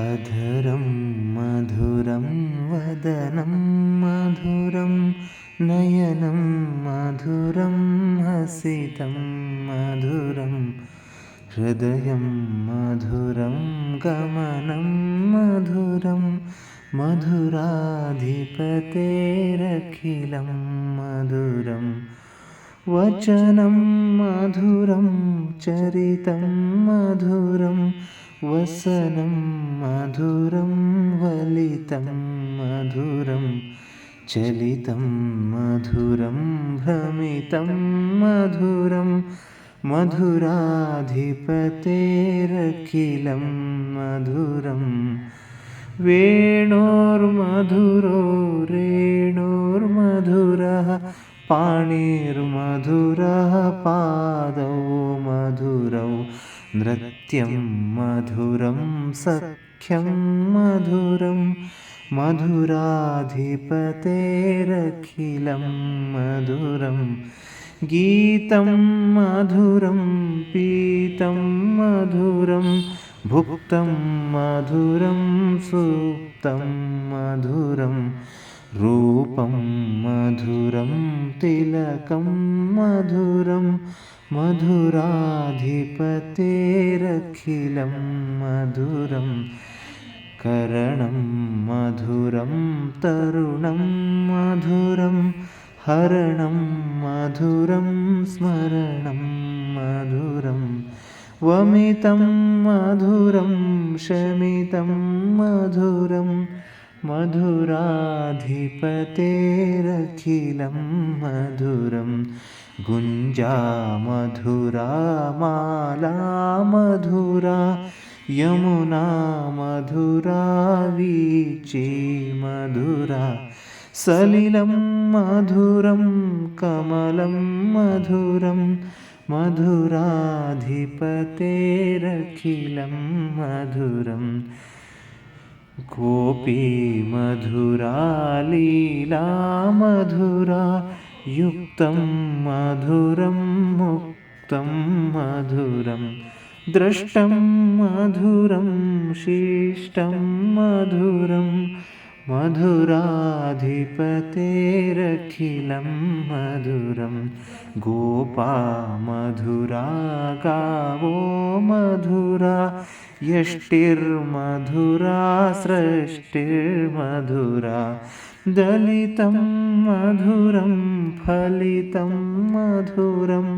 अधरं मधुरं वदनं मधुरं नयनं मधुरं हसितं मधुरं हृदयं मधुरं गमनं मधुरं मधुराधिपतेरखिलं मधुरं वचनं मधुरं चरितं मधुरं वसनं मधुरं वलितं मधुरं चलितं मधुरं भ्रमितं मधुरं मधुराधिपतेरखिलं मधुरं वेणोर्मधुरो रेणोर्मधुरः पाणिर्मधुरः पादौ मधुरौ नृत्यं मधुरं सख्यं मधुरं मधुराधिपतेरखिलं मधुरं गीतं मधुरं पीतं मधुरं भुक्तं मधुरं सुप्तं मधुरं रूपं मधुरं तिलकं मधुरं मधुराधिपतेरखिलं मधुरं करणं मधुरं तरुणं मधुरं हरणं मधुरं स्मरणं मधुरं वमितं मधुरं शमितं मधुरं मधुराधिपतेरखिलं मधुरं गुञ्जा मधुरा माला मधुरा यमुना मधुरा वीची मधुरा सलिलं मधुरं कमलं मधुरं मधुराधिपतेरखिलं मधुरं गोपी मधुरा लीला मधुरा युक्तं मधुरं मुक्तं मधुरं दृष्टं मधुरं शिष्टं मधुरं मधुराधिपतेरखिलं मधुरं गोपा मधुरा गावो मधुरा यष्टिर्मधुरा सृष्टिर्मधुरा दलितं मधुरं फलितं मधुरं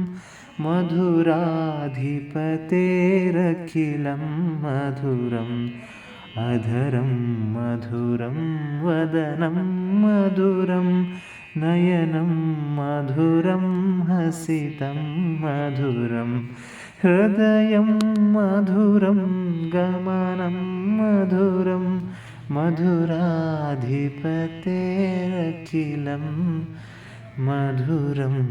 मधुराधिपतेरखिलं मधुरम् अधरं मधुरं वदनं मधुरं नयनं मधुरं हसितं मधुरं हृदयं मधुरं गमनं मधुरं मधुराधिपतेरखिलं मधुरम्।